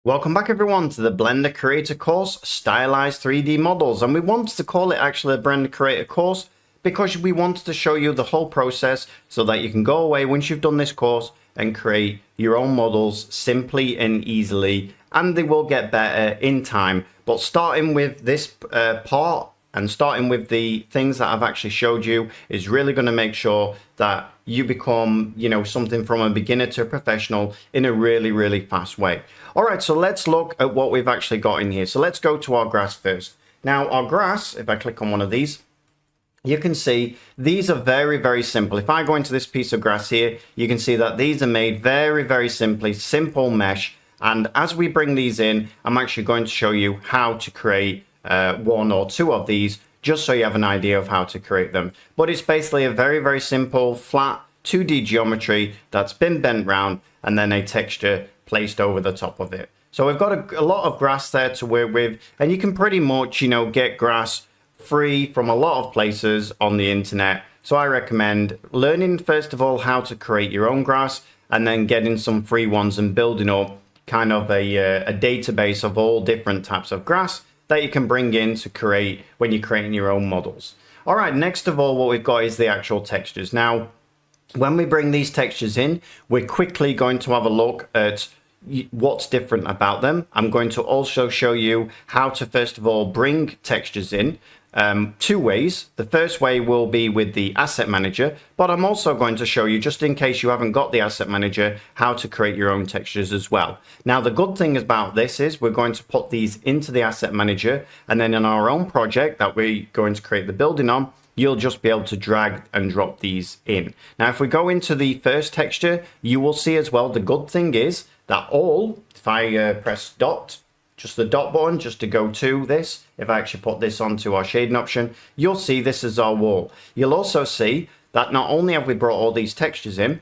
Welcome back everyone to the Blender Creator course, Stylized 3D Models, and we wanted to call it actually a Blender Creator course because we wanted to show you the whole process so that you can go away once you've done this course and create your own models simply and easily, and they will get better in time. But starting with this part and starting with the things that I've actually showed you is really going to make sure that you become, something from a beginner to a professional in a really, really fast way. All right, so let's look at what we've actually got in here. So let's go to our grass first. Now, our grass, if I click on one of these, you can see these are very, very simple. If I go into this piece of grass here, you can see that these are made very, very simply, simple mesh. And as we bring these in, I'm actually going to show you how to create one or two of these, just so you have an idea of how to create them. But it's basically a very, very simple, flat 2D geometry that's been bent round and then a texture placed over the top of it. So we've got a lot of grass there to work with, and you can pretty much, get grass free from a lot of places on the internet. So I recommend learning, first of all, how to create your own grass, and then getting some free ones and building up kind of a database of all different types of grass that you can bring in to create when you're creating your own models. All right, next of all, what we've got is the actual textures. Now, when we bring these textures in, we're quickly going to have a look at what's different about them. I'm going to also show you how to, first of all, bring textures in two ways. The first way will be with the asset manager, but I'm also going to show you, just in case you haven't got the asset manager, how to create your own textures as well. Now, the good thing about this is we're going to put these into the asset manager, and then in our own project that we're going to create the building on, you'll just be able to drag and drop these in. Now, if we go into the first texture, you will see as well, the good thing is that if I press dot, just the dot button, just to go to this, if I actually put this onto our shading option, you'll see this is our wall. You'll also see that not only have we brought all these textures in,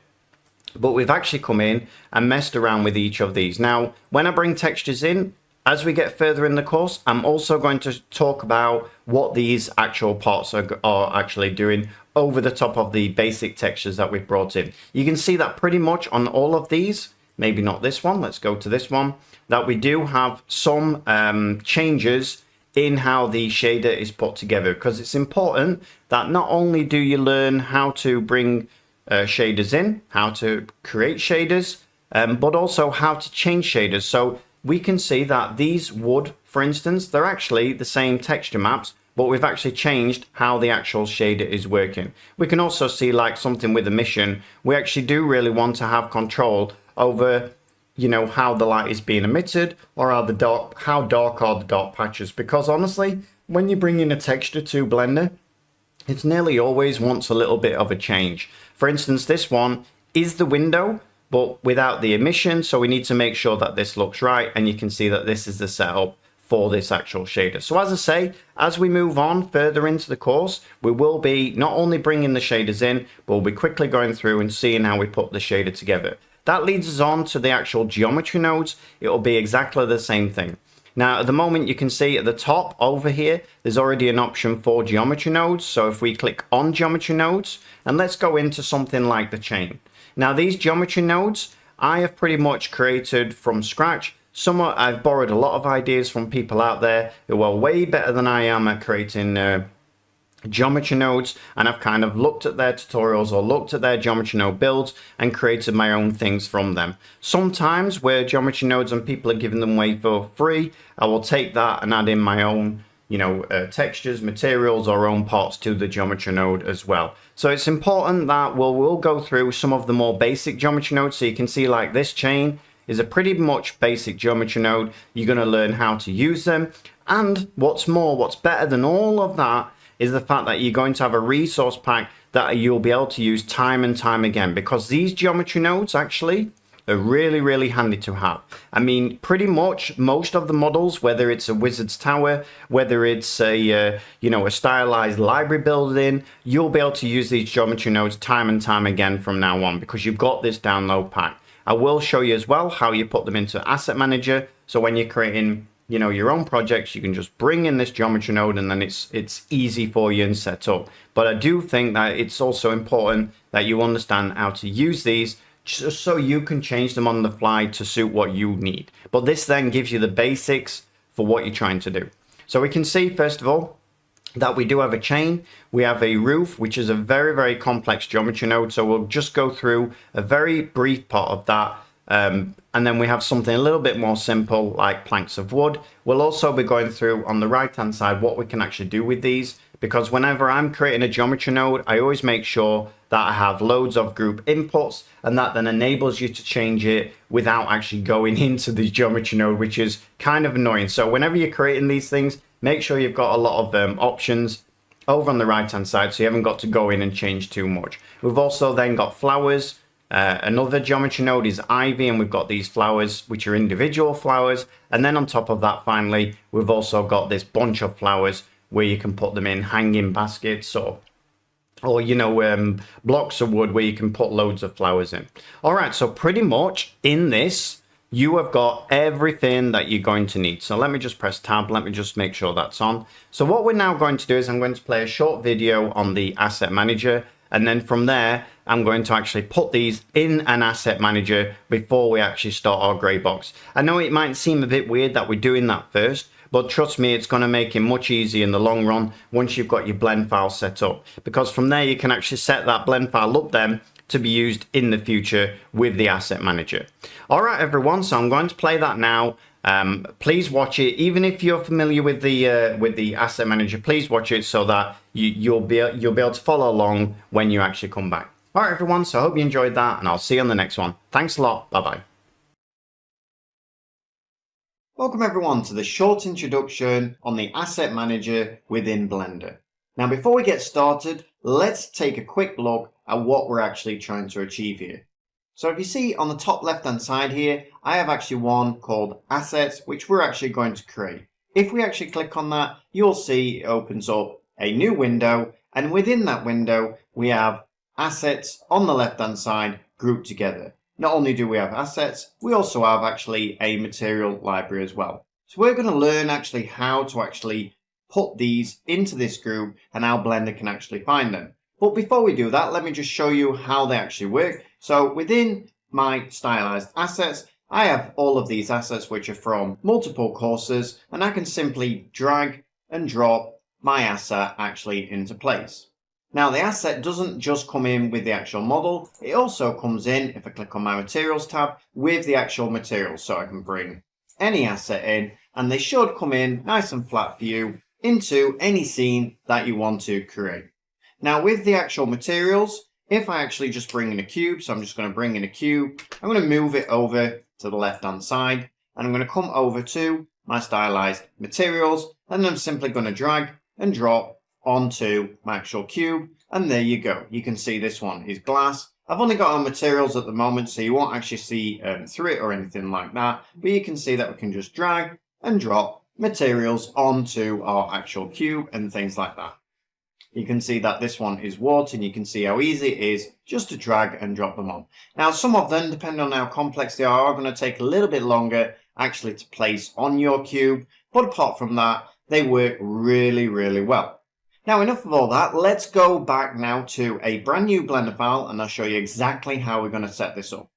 but we've actually come in and messed around with each of these. Now, when I bring textures in, as we get further in the course, I'm also going to talk about what these actual parts are actually doing over the top of the basic textures that we've brought in. You can see that pretty much on all of these, maybe not this one, let's go to this one, that we do have some changes in how the shader is put together, because it's important that not only do you learn how to bring shaders in, how to create shaders, but also how to change shaders. So we can see that these wood, for instance, they're actually the same texture maps, but we've actually changed how the actual shader is working. We can also see, like something with emission, we actually do really want to have control over, how the light is being emitted, or how dark are the dark patches. Because honestly, when you bring in a texture to Blender, it's nearly always wants a little bit of a change. For instance, this one is the window, but without the emission, so we need to make sure that this looks right, and you can see that this is the setup for this actual shader. So as I say, as we move on further into the course, we will be not only bringing the shaders in, but we'll be quickly going through and seeing how we put the shader together. That leads us on to the actual geometry nodes. It will be exactly the same thing. Now, at the moment, you can see at the top over here, there's already an option for geometry nodes. So if we click on geometry nodes, and let's go into something like the chain. Now, these geometry nodes, I have pretty much created from scratch. I've borrowed a lot of ideas from people out there who are way better than I am at creating geometry nodes, and I've kind of looked at their tutorials or looked at their geometry node builds and created my own things from them. Sometimes where geometry nodes and people are giving them away for free, I will take that and add in my own textures, materials, or own parts to the geometry node as well. So it's important that we'll go through some of the more basic geometry nodes. So you can see, like, this chain is a pretty much basic geometry node. You're going to learn how to use them, and what's better than all of that is the fact that you're going to have a resource pack that you'll be able to use time and time again, because these geometry nodes actually are really, really handy to have. I mean, pretty much most of the models, whether it's a wizard's tower, whether it's a stylized library building, you'll be able to use these geometry nodes time and time again from now on, because you've got this download pack. I will show you as well how you put them into asset manager, so when you're creating your own projects, you can just bring in this geometry node, and then it's easy for you and set up. But I do think that it's also important that you understand how to use these just so you can change them on the fly to suit what you need. But this then gives you the basics for what you're trying to do. So we can see, first of all, that we do have a chain, we have a roof, which is a very, very complex geometry node. So we'll just go through a very brief part of that. And then we have something a little bit more simple like planks of wood. We'll also be going through on the right hand side what we can actually do with these, because whenever I'm creating a geometry node, I always make sure that I have loads of group inputs, and that then enables you to change it without actually going into the geometry node, which is kind of annoying. So whenever you're creating these things, make sure you've got a lot of options over on the right hand side, so you haven't got to go in and change too much. We've also then got flowers. Another geometry node is ivy, and we've got these flowers which are individual flowers, and then on top of that, finally, we've also got this bunch of flowers where you can put them in hanging baskets or you know, blocks of wood where you can put loads of flowers in. All right, so pretty much in this you have got everything that you're going to need. So let me just press tab, let me just make sure that's on. So what we're now going to do is I'm going to play a short video on the asset manager, and then from there I'm going to actually put these in an asset manager before we actually start our grey box. I know it might seem a bit weird that we're doing that first, but trust me, it's going to make it much easier in the long run once you've got your blend file set up, because from there you can actually set that blend file up then to be used in the future with the asset manager. All right, everyone, so I'm going to play that now. Please watch it. Even if you're familiar with the asset manager, please watch it so that you'll be able to follow along when you actually come back. All right, everyone, so I hope you enjoyed that, and I'll see you on the next one. Thanks a lot. Bye-bye. Welcome, everyone, to the short introduction on the asset manager within Blender. Now, before we get started, let's take a quick look at what we're actually trying to achieve here. So if you see on the top left-hand side here, I have actually one called Assets, which we're actually going to create. If we actually click on that, you'll see it opens up a new window, and within that window, we have Assets on the left-hand side grouped together. Not only do we have assets, we also have actually a material library as well. So we're going to learn actually how to actually put these into this group and how Blender can actually find them. But before we do that, let me just show you how they actually work. So within my stylized assets, I have all of these assets which are from multiple courses, and I can simply drag and drop my asset actually into place. Now the asset doesn't just come in with the actual model, it also comes in, if I click on my materials tab, with the actual materials. So I can bring any asset in, and they should come in nice and flat for you into any scene that you want to create. Now with the actual materials, if I actually just bring in a cube, so I'm just going to bring in a cube, I'm going to move it over to the left hand side, and I'm going to come over to my stylized materials, and then I'm simply going to drag and drop onto my actual cube, and there you go. You can see this one is glass. I've only got our materials at the moment, so you won't actually see through it or anything like that, but you can see that we can just drag and drop materials onto our actual cube and things like that. You can see that this one is wood, and you can see how easy it is just to drag and drop them on. Now some of them, depending on how complex they are going to take a little bit longer actually to place on your cube, but apart from that, they work really, really well. Now enough of all that, let's go back now to a brand new Blender file, and I'll show you exactly how we're going to set this up.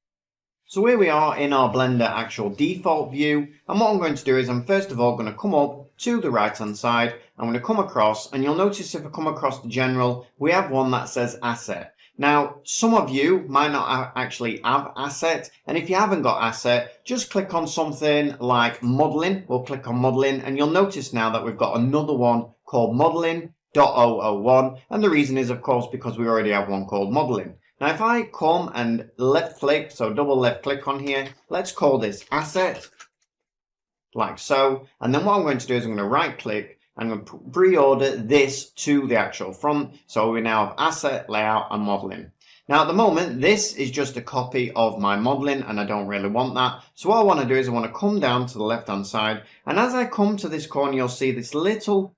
So here we are in our Blender actual default view, and what I'm going to do is I'm first of all going to come up to the right hand side, I'm going to come across, and you'll notice if I come across the general, we have one that says asset. Now some of you might not actually have asset, and if you haven't got asset, just click on something like modeling. We'll click on modeling, and you'll notice now that we've got another one called modeling. .001, and the reason is of course because we already have one called modeling. Now if I come and left click, so double left click on here, let's call this asset, like so, and then what I'm going to do is I'm going to right click and I'm going to pre-order this to the actual front, so we now have asset, layout and modeling. Now at the moment this is just a copy of my modeling, and I don't really want that, so what I want to do is I want to come down to the left hand side, and as I come to this corner you'll see this little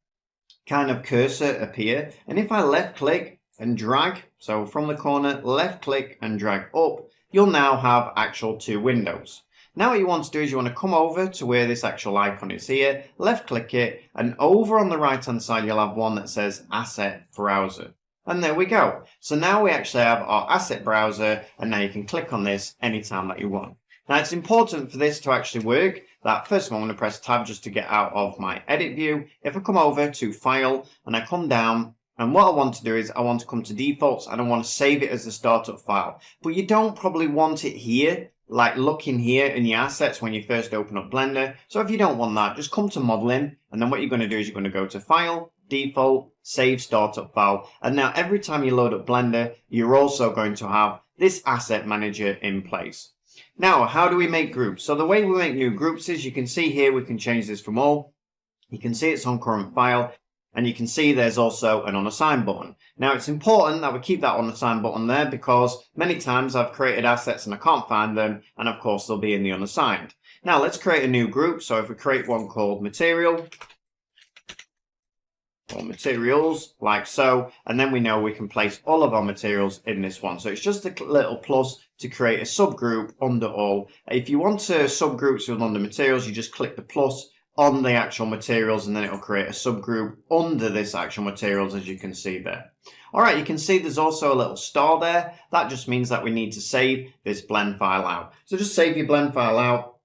kind of cursor appear, and if I left click and drag, so from the corner left click and drag up, you'll now have actual two windows. Now what you want to do is you want to come over to where this actual icon is here, left click it, and over on the right hand side you'll have one that says asset browser. And there we go. So now we actually have our asset browser, and now you can click on this anytime that you want. Now it's important for this to actually work that first of all I'm going to press tab just to get out of my edit view. If I come over to file and I come down, and what I want to do is I want to come to defaults and I want to save it as a startup file. But you don't probably want it here, like looking here in your assets when you first open up Blender. So if you don't want that, just come to modeling, and then what you're going to do is you're going to go to file, default, save startup file. And now every time you load up Blender, you're also going to have this asset manager in place. Now, how do we make groups? So the way we make new groups is you can see here we can change this from all. You can see it's on current file. And you can see there's also an unassigned button. Now it's important that we keep that unassigned button there because many times I've created assets and I can't find them, and of course they'll be in the unassigned. Now let's create a new group. So if we create one called material or materials, like so, and then we know we can place all of our materials in this one. So it's just a little plus to create a subgroup under all. If you want to subgroups with under materials, you just click the plus on the actual materials, and then it'll create a subgroup under this actual materials, as you can see there. All right, you can see there's also a little star there. That just means that we need to save this blend file out. So just save your blend file out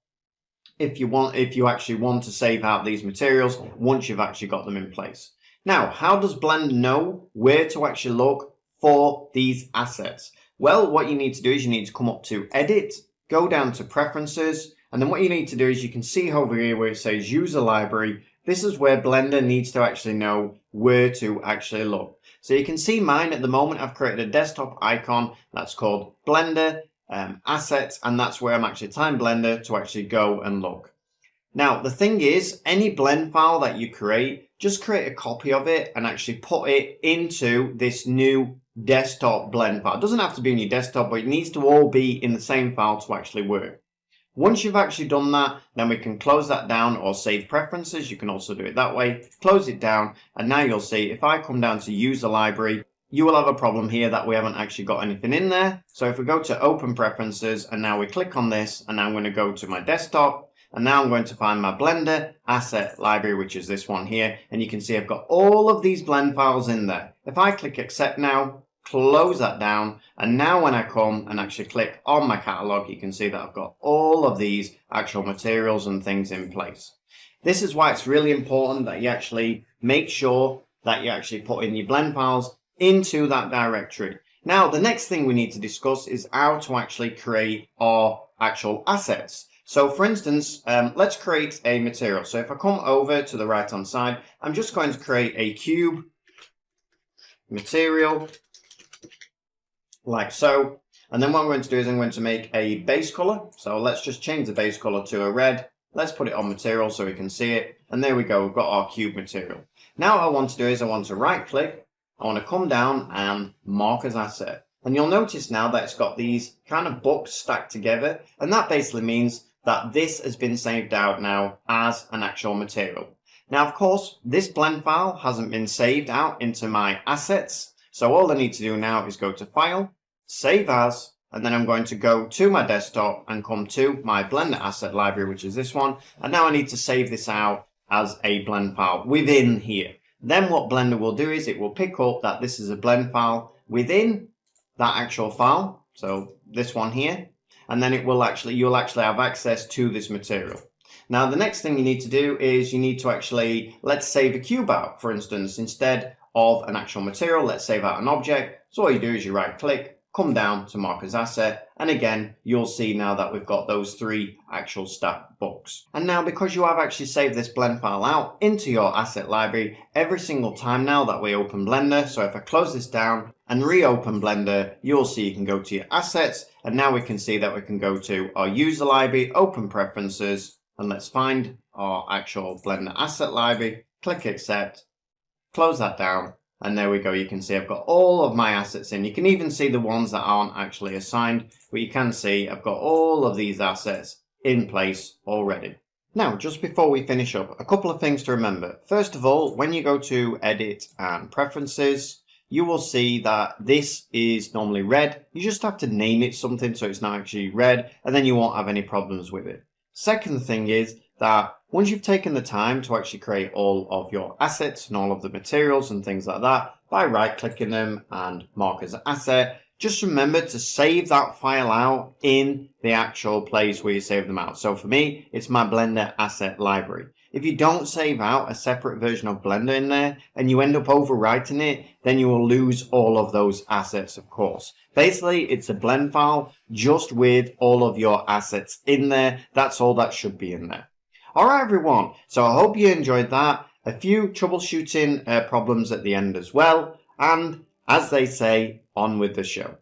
if you actually want to save out these materials once you've actually got them in place. Now, how does Blender know where to actually look for these assets? Well, what you need to do is you need to come up to Edit, go down to Preferences, and then what you need to do is you can see over here where it says User Library. This is where Blender needs to actually know where to actually look. So you can see mine at the moment. I've created a desktop icon that's called Blender Assets, and that's where I'm actually telling Blender to actually go and look. Now, the thing is, any blend file that you create, just create a copy of it and actually put it into this new desktop blend file. It doesn't have to be in your desktop, but it needs to all be in the same file to actually work. Once you've actually done that, then we can close that down or save preferences. You can also do it that way. Close it down, and now you'll see if I come down to User Library, you will have a problem here that we haven't actually got anything in there. So if we go to Open Preferences, and now we click on this, and now I'm going to go to my desktop, and now I'm going to find my Blender Asset Library, which is this one here, and you can see I've got all of these blend files in there. If I click Accept now, close that down, and now when I come and actually click on my catalog, you can see that I've got all of these actual materials and things in place. This is why it's really important that you actually make sure that you actually put in your blend files into that directory. Now, the next thing we need to discuss is how to actually create our actual assets. So for instance, let's create a material. So if I come over to the right hand side, I'm just going to create a cube material like so. And then what I'm going to do is I'm going to make a base color. So let's just change the base color to a red. Let's put it on material so we can see it. And there we go, we've got our cube material. Now what I want to do is I want to right click. I want to come down and mark as asset. And you'll notice now that it's got these kind of books stacked together. And that basically means that this has been saved out now as an actual material. Now, of course, this blend file hasn't been saved out into my assets. So all I need to do now is go to File, Save As, and then I'm going to go to my desktop and come to my Blender Asset Library, which is this one. And now I need to save this out as a blend file within here. Then what Blender will do is it will pick up that this is a blend file within that actual file. So this one here. And then you'll actually have access to this material. Now, the next thing you need to do is you need to actually, let's save a cube out, for instance, instead of an actual material, let's save out an object. So all you do is you right click, come down to mark as asset, and again, you'll see now that we've got those three actual stacked books. And now because you have actually saved this blend file out into your asset library, every single time now that we open Blender, so if I close this down and reopen Blender, you'll see you can go to your assets, and now we can see that we can go to our user library, open preferences, and let's find our actual Blender asset library, click accept, close that down, and there we go. You can see I've got all of my assets in. You can even see the ones that aren't actually assigned, but you can see I've got all of these assets in place already. Now, just before we finish up, a couple of things to remember. First of all, when you go to edit and preferences, you will see that this is normally red. You just have to name it something so it's not actually red, and then you won't have any problems with it. Second thing is, that once you've taken the time to actually create all of your assets and all of the materials and things like that by right-clicking them and mark as an asset, just remember to save that file out in the actual place where you save them out. So for me, it's my Blender asset library. If you don't save out a separate version of Blender in there and you end up overwriting it, then you will lose all of those assets, of course. Basically, it's a blend file just with all of your assets in there. That's all that should be in there. All right, everyone. So I hope you enjoyed that. A few troubleshooting problems at the end as well. And as they say, on with the show.